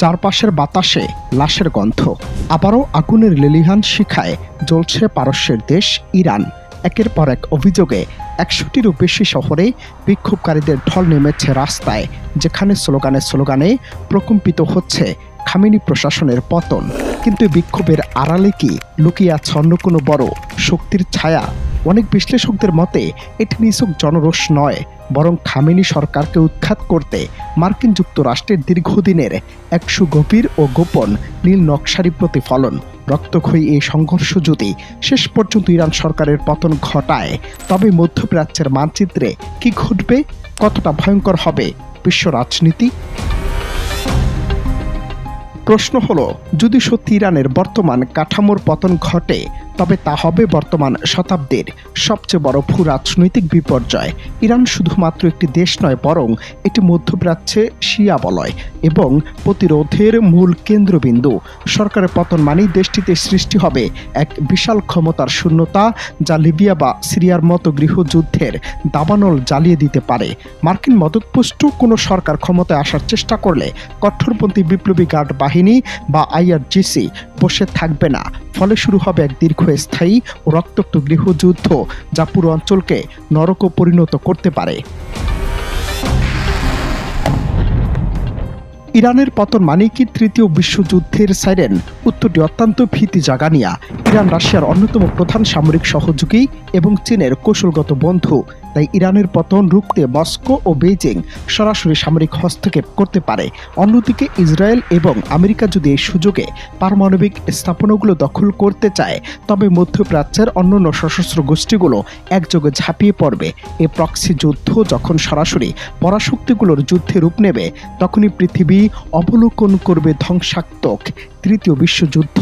চারপাশের বাতাসে লাশের গন্ধ। আবারও আগুনের লেলিহান শিখায় জ্বলছে পারস্যের দেশ ইরান। একের পর এক অভিযোগে ১০০টিরও বেশি শহরে বিক্ষোভকারীদের ঢল নেমেছে রাস্তায়, যেখানে স্লোগানে প্রকম্পিত হচ্ছে খামেনি প্রশাসনের পতন। কিন্তু বিক্ষোভের আড়ালে কি লুকিয়ে আছে অন্য কোনো বড় শক্তির ছায়া? অনেক বিশ্লেষকদের মতে এটি নিছক জনরোষ নয়, বরং খামেনি সরকারকে উৎখাত করতে মার্কিন যুক্তরাষ্ট্রের দীর্ঘদিনের এক সুগভীর ও গোপন নীল নকশারি প্রতিফলন। রক্তক্ষয়ী এই সংঘর্ষ যদি শেষ পর্যন্ত ইরান সরকারের পতন ঘটায়, তবে মধ্যপ্রাচ্যের মানচিত্রে কি ঘটবে? কতটা ভয়ঙ্কর হবে বিশ্ব রাজনীতি? প্রশ্ন হলো, যদি সত্যি ইরানের বর্তমান কাঠামোর পতন ঘটে, তবে তা হবে বর্তমান শতাব্দীর সবচেয়ে বড় ভূ রাজনৈতিক বিপর্যয়। ইরান শুধুমাত্র একটি দেশ নয়, বরং এটি মধ্যপ্রাচ্যে শিয়া বলয় এবং প্রতিরোধের মূল কেন্দ্রবিন্দু। সরকারের পতন মানেই দেশটিতে সৃষ্টি হবে এক বিশাল ক্ষমতার শূন্যতা, যা লিবিয়া বা সিরিয়ার মতো গৃহযুদ্ধের দাবানল জ্বালিয়ে দিতে পারে। মার্কিন মদতপুষ্ট কোনো সরকার ক্ষমতায় আসার চেষ্টা করলে কঠোরপন্থী বিপ্লবী গার্ড বাহিনী বা আইআরজিসি বসে থাকবে না। ফলে শুরু হবে এক দীর্ঘস্থায়ী ও রক্তাক্ত গৃহযুদ্ধ, যা পুরো অঞ্চলকে নরকে পরিণত করতে পারে। ইরানের পতন মানে কি তৃতীয় বিশ্বযুদ্ধের সাইরেন? উত্তরটি অত্যন্ত ভীতি জাগানিয়া। ইরান রাশিয়ার অন্যতম প্রধান সামরিক সহযোগী এবং চীনের কৌশলগত বন্ধু। তাই ইরানের পতন রুখতে মস্কো ও বেইজিং সরাসরি সামরিক হস্তক্ষেপ করতে পারে। অন্যদিকে ইসরায়েল এবং আমেরিকা যদি এই সুযোগে পারমাণবিক স্থাপনাগুলো দখল করতে চায়, তবে মধ্যপ্রাচ্যের অন্যান্য সশস্ত্র গোষ্ঠীগুলো একযোগে ঝাঁপিয়ে পড়বে। এই প্রক্সি যুদ্ধ যখন সরাসরি পরাশক্তিগুলোর যুদ্ধে রূপ নেবে, তখনই পৃথিবী অবলোকন করবে ধ্বংসাত্মক তৃতীয় বিশ্বযুদ্ধ।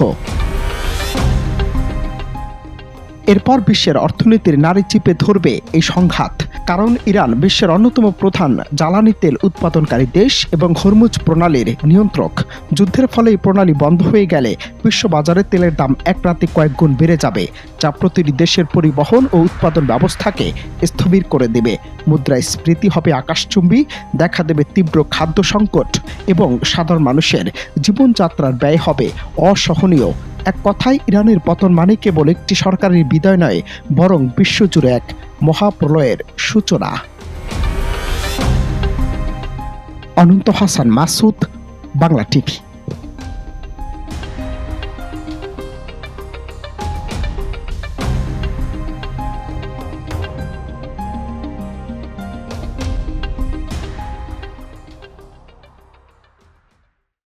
এরপর বিশ্বের অর্থনীতির নাড়ি চিপে ধরবে এই সংঘাত। কারণ ইরান বিশ্বের অন্যতম প্রধান জ্বালানি তেল উৎপাদনকারী দেশ এবং হরমুজ প্রণালীর নিয়ন্ত্রক। যুদ্ধের ফলে এই প্রণালী বন্ধ হয়ে গেলে বিশ্ববাজারে তেলের দাম এক রাতে কয়েক গুণ বেড়ে যাবে, যা প্রতিটি দেশের পরিবহন ও উৎপাদন ব্যবস্থাকে স্থবির করে দেবে। মুদ্রাস্ফীতি হবে আকাশচুম্বী, দেখা দেবে তীব্র খাদ্য সংকট এবং সাধারণ মানুষের জীবনযাত্রার ব্যয় হবে অসহনীয়। এক কথায়, ইরানের পতন মানে কেবল একটি সরকারের বিদায় নয়, বরং বিশ্বজুড়ে এক মহাপ্রলয়ের সূচনা। অনন্ত হাসান মাসুদ, বাংলা টিভি।